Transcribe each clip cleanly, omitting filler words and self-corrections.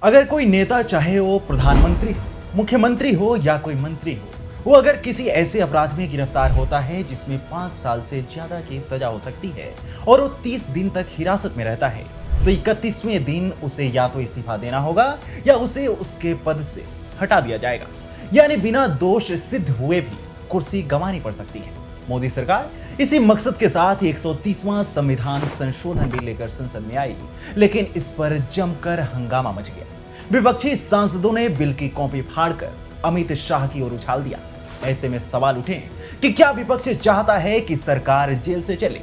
अगर कोई नेता, चाहे वो प्रधानमंत्री हो, मुख्यमंत्री हो या कोई मंत्री हो, वो अगर किसी ऐसे अपराध में गिरफ्तार होता है जिसमें 5 साल से ज्यादा की सजा हो सकती है और वो 30 दिन तक हिरासत में रहता है, तो 31वें दिन उसे या तो इस्तीफा देना होगा या उसे उसके पद से हटा दिया जाएगा। यानी बिना दोष सिद्ध हुए भी कुर्सी गंवानी पड़ सकती है। मोदी सरकार इसी मकसद के साथ 130वां संविधान संशोधन बिल लेकर संसद में आई, लेकिन इस पर जमकर हंगामा मच गया। विपक्षी सांसदों ने बिल की कॉपी फाड़कर अमित शाह की ओर उछाल दिया। ऐसे में सवाल उठे कि क्या विपक्ष चाहता है कि सरकार जेल से चले?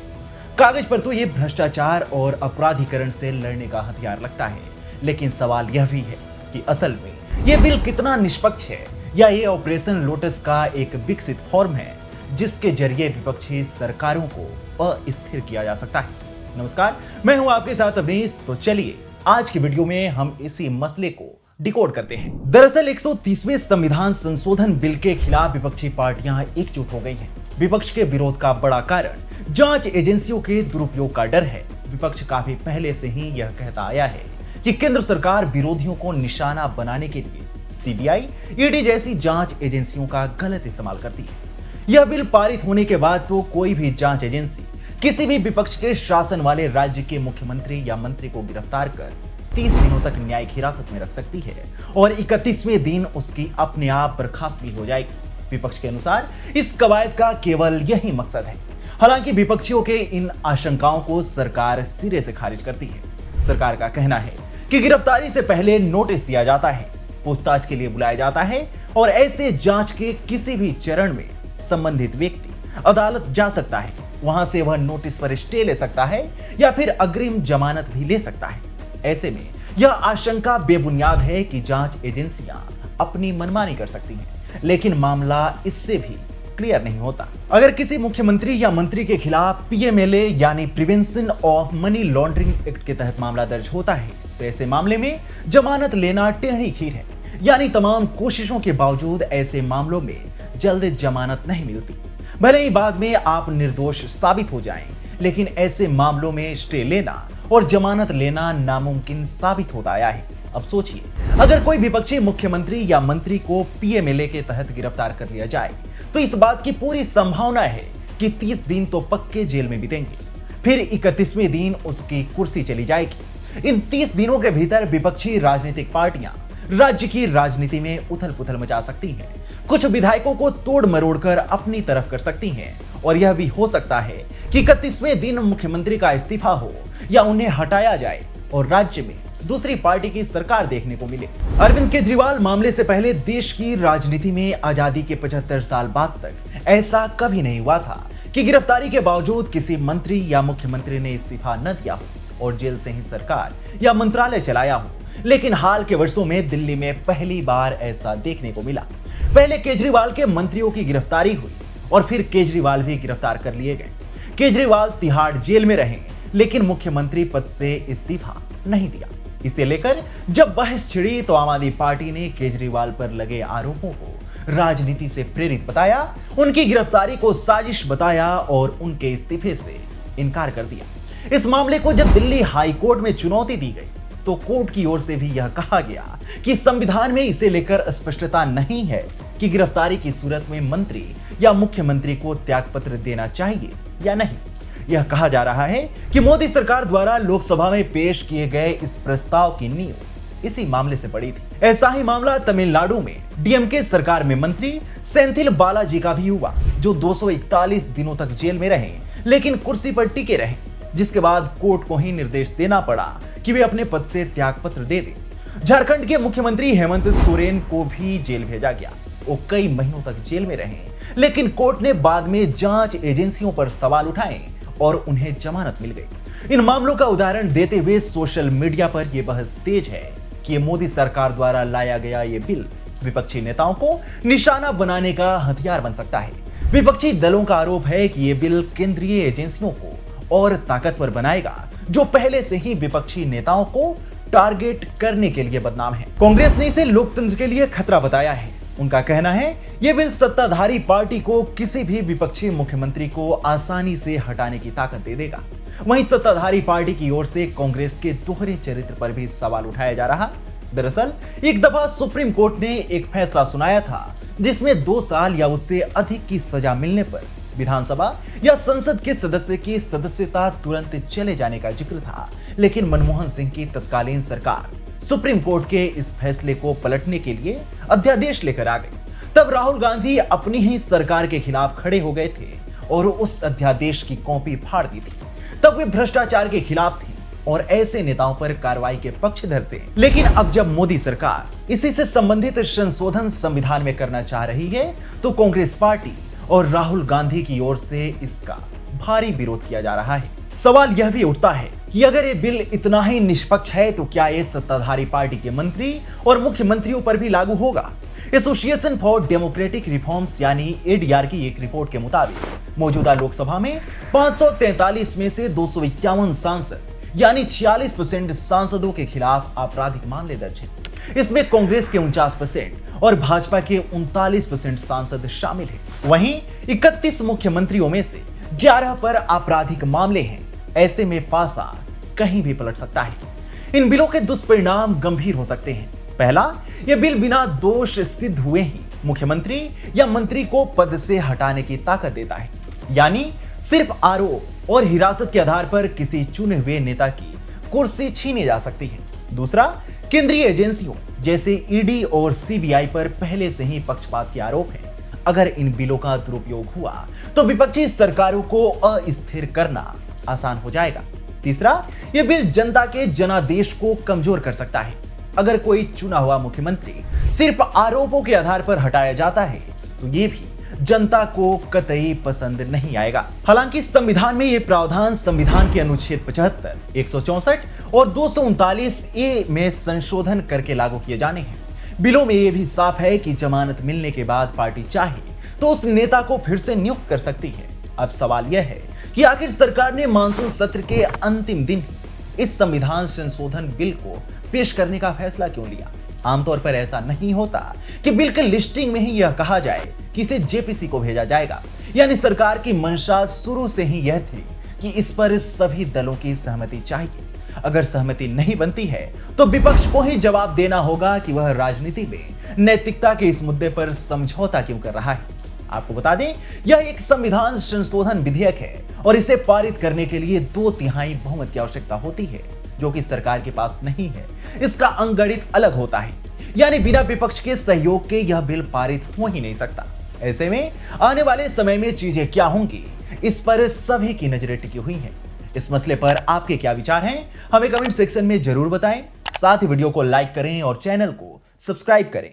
कागज पर तो ये भ्रष्टाचार और अपराधीकरण से लड़ने का हथियार लगता है, लेकिन सवाल यह भी है कि असल में ये बिल कितना निष्पक्ष है, या ये ऑपरेशन लोटस का एक विकसित फॉर्म है जिसके जरिए विपक्षी सरकारों को अस्थिर किया जा सकता है। नमस्कार, मैं हूं आपके साथ अवनीश। तो चलिए आज की वीडियो में हम इसी मसले को डिकोड करते हैं। दरअसल 130वें संविधान संशोधन बिल के खिलाफ विपक्षी पार्टियां एकजुट हो गई हैं। विपक्ष के विरोध का बड़ा कारण जांच एजेंसियों के दुरुपयोग का डर है। विपक्ष काफी पहले से ही यह कहता आया है कि केंद्र सरकार विरोधियों को निशाना बनाने के लिए सीबीआई, ईडी जैसी जांच एजेंसियों का गलत इस्तेमाल करती है। यह बिल पारित होने के बाद तो कोई भी जांच एजेंसी किसी भी विपक्ष के शासन वाले राज्य के मुख्यमंत्री या मंत्री को गिरफ्तार कर 30 दिनों तक न्यायिक हिरासत में रख सकती है और 31वें दिन उसकी अपने आप बर्खास्तगी हो जाएगी। विपक्ष के अनुसार इस कवायद का केवल यही मकसद है। हालांकि विपक्षियों के इन आशंकाओं को सरकार सिरे से खारिज करती है। सरकार का कहना है कि गिरफ्तारी से पहले नोटिस दिया जाता है, पूछताछ के लिए बुलाया जाता है और ऐसे जांच के किसी भी चरण में संबंधित व्यक्ति अदालत जा सकता है। वहां से वह नोटिस पर स्टे ले सकता है या फिर अग्रिम जमानत भी ले सकता है। ऐसे में यह आशंका बेबुनियाद है कि जांच एजेंसियां अपनी मनमानी कर सकती हैं, लेकिन मामला इससे भी क्लियर नहीं होता। अगर किसी मुख्यमंत्री या मंत्री के खिलाफ पीएमएलए यानी prevention of money laundering act के तहत मामला दर्ज होता है, तो ऐसे मामले में जमानत लेना टेढ़ी खीर है। यानी तमाम कोशिशों के बावजूद ऐसे मामलों में जल्द जमानत नहीं मिलती। भले ही बाद में आप निर्दोष साबित हो जाएं, लेकिन ऐसे मामलों में स्टे लेना और जमानत लेना नामुमकिन साबित होता आया है। अब सोचिए, अगर कोई विपक्षी मुख्यमंत्री या मंत्री को पीएमएलए के तहत गिरफ्तार कर लिया जाए, तो इस बात की पूरी संभावना है कि 30 दिन तो पक्के जेल में बीतेंगे, फिर 31वें दिन उसकी कुर्सी चली जाएगी। इन 30 दिनों के भीतर विपक्षी राजनीतिक पार्टियां राज्य की राजनीति में उथल पुथल मचा सकती हैं। कुछ विधायकों को तोड़ मरोड़ कर अपनी तरफ कर सकती हैं और यह भी हो सकता है कि 31वें दिन मुख्यमंत्री का इस्तीफा हो या उन्हें हटाया जाए और राज्य में दूसरी पार्टी की सरकार देखने को मिले। अरविंद केजरीवाल मामले से पहले देश की राजनीति में आजादी के 75 साल बाद तक ऐसा कभी नहीं हुआ था कि गिरफ्तारी के बावजूद किसी मंत्री या मुख्यमंत्री ने इस्तीफा न दिया हो और जेल से ही सरकार या मंत्रालय चलाया हो। लेकिन हाल के वर्षों में दिल्ली में पहली बार ऐसा देखने को मिला। पहले केजरीवाल के मंत्रियों की गिरफ्तारी हुई और फिर केजरीवाल भी गिरफ्तार कर लिए गए। केजरीवाल तिहाड़ जेल में रहे, लेकिन मुख्यमंत्री पद से इस्तीफा नहीं दिया। इसे लेकर जब बहस छिड़ी तो आम आदमी पार्टी ने केजरीवाल पर लगे आरोपों को राजनीति से प्रेरित बताया, उनकी गिरफ्तारी को साजिश बताया और उनके इस्तीफे से इनकार कर दिया। इस मामले को जब दिल्ली हाई कोर्ट में चुनौती दी गई तो कोर्ट की ओर से भी यह कहा गया कि संविधान में इसे लेकर स्पष्टता नहीं है कि गिरफ्तारी की सूरत में मंत्री या मुख्यमंत्री को त्यागपत्र देना चाहिए या नहीं। यह कहा जा रहा है कि मोदी सरकार द्वारा लोकसभा में पेश किए गए इस प्रस्ताव की नींव इसी मामले से पड़ी थी। ऐसा ही मामला तमिलनाडु में डीएमके सरकार में मंत्री सेंथिल बालाजी का भी हुआ, जो 241 दिनों तक जेल में रहे लेकिन कुर्सी पर टिके रहे, जिसके बाद कोर्ट को ही निर्देश देना पड़ा कि वे अपने पद से त्यागपत्र दे दें। झारखंड के मुख्यमंत्री हेमंत सोरेन को भी जेल भेजा गया। वो कई महीनों तक जेल में रहे, लेकिन कोर्ट ने बाद में जांच एजेंसियों पर सवाल उठाए और उन्हें जमानत मिल गई। इन मामलों का उदाहरण देते हुए सोशल मीडिया पर यह बहस तेज है कि मोदी सरकार द्वारा लाया गया ये बिल विपक्षी नेताओं को निशाना बनाने का हथियार बन सकता है। विपक्षी दलों का आरोप है कि यह बिल केंद्रीय एजेंसियों को और ताकतवर बनाएगा, जो पहले से ही विपक्षी नेताओं को टारगेट करने के लिए बदनाम है। कांग्रेस ने इसे लोकतंत्र के लिए खतरा बताया है। उनका कहना है यह बिल सत्ताधारी पार्टी को किसी भी विपक्षी मुख्यमंत्री को आसानी से हटाने की ताकत दे देगा। वहीं सत्ताधारी पार्टी की ओर से कांग्रेस के दोहरे चरित्र पर भी सवाल उठाया जा रहा दरअसल एक दफा सुप्रीम कोर्ट ने एक फैसला सुनाया था जिसमें 2 साल या उससे अधिक की सजा मिलने पर विधानसभा या संसद के सदस्य की सदस्यता तुरंत चले जाने का जिक्र था। लेकिन मनमोहन सिंह की तत्कालीन सरकार सुप्रीम कोर्ट के इस फैसले को पलटने के लिए अध्यादेश लेकर आ गई। तब राहुल गांधी अपनी ही सरकार के खिलाफ खड़े हो गए थे और उस अध्यादेश की कॉपी फाड़ दी थी। तब वे भ्रष्टाचार के खिलाफ थी और ऐसे नेताओं पर कार्रवाई के पक्षधर थे। लेकिन अब जब मोदी सरकार इसी से संबंधित संशोधन संविधान में करना चाह रही है तो कांग्रेस पार्टी और राहुल गांधी की ओर से इसका भारी विरोध किया जा रहा है। सवाल यह भी उठता है कि अगर ये बिल इतना ही निष्पक्ष है तो क्या ये सत्ताधारी पार्टी के मंत्री और मुख्यमंत्रियों पर भी लागू होगा? एसोसिएशन फॉर डेमोक्रेटिक रिफॉर्म्स यानी एडीआर की एक रिपोर्ट के मुताबिक मौजूदा लोकसभा में 543 में से 251 सांसद यानी 46% सांसदों के खिलाफ आपराधिक मामले दर्ज हैं। इसमें कांग्रेस के 49% और भाजपा के 39% सांसद शामिल हैं। वहीं 31 मुख्यमंत्रियों में से 11 पर आपराधिक मामले हैं। ऐसे में पासा कहीं भी पलट सकता है। इन बिलों के दुष्परिणाम गंभीर हो सकते हैं। पहला, यह बिल बिना दोष सिद्ध हुए ही मुख्यमंत्री या मंत्री को पद से हटाने की ताकत देता है, यानी सिर्फ आरोप और हिरासत के आधार पर किसी चुने हुए नेता की कुर्सी छीनी जा सकती है। दूसरा, केंद्रीय एजेंसियों जैसे ईडी और सीबीआई पर पहले से ही पक्षपात के आरोप हैं। अगर इन बिलों का दुरुपयोग हुआ तो विपक्षी सरकारों को अस्थिर करना आसान हो जाएगा। तीसरा, यह बिल जनता के जनादेश को कमजोर कर सकता है। अगर कोई चुना हुआ मुख्यमंत्री सिर्फ आरोपों के आधार पर हटाया जाता है तो यह भी जनता को कतई पसंद नहीं आएगा। हालांकि संविधान में ये प्रावधान संविधान के अनुच्छेद 75, 164 और 239 ए में संशोधन करके लागू किए जाने हैं। बिलों में यह भी साफ है कि जमानत मिलने के बाद पार्टी चाहे तो उस नेता को फिर से नियुक्त कर सकती है। अब सवाल यह है कि आखिर सरकार ने मानसून सत्र के अंतिम दिन इस संविधान संशोधन बिल को पेश करने का फैसला क्यों लिया? आमतौर पर ऐसा नहीं होता कि बिल के लिस्टिंग में ही यह कहा जाए कि इसे जेपीसी को भेजा जाएगा। यानी सरकार की मंशा शुरू से ही यह थी कि इस पर सभी दलों की सहमति चाहिए। अगर सहमति नहीं बनती है तो विपक्ष को ही जवाब देना होगा कि वह राजनीति में नैतिकता के इस मुद्दे पर समझौता क्यों कर रहा है। आपको बता दें, यह एक संविधान संशोधन विधेयक है और इसे पारित करने के लिए 2/3 बहुमत की आवश्यकता होती है, जो कि सरकार के पास नहीं है। इसका अंकगणित अलग होता है, यानी बिना विपक्ष के सहयोग के यह बिल पारित हो ही नहीं सकता। ऐसे में आने वाले समय में चीजें क्या होंगी, इस पर सभी की नजरें टिकी हुई हैं। इस मसले पर आपके क्या विचार हैं, हमें कमेंट सेक्शन में जरूर बताएं। साथ ही वीडियो को लाइक करें और चैनल को सब्सक्राइब करें।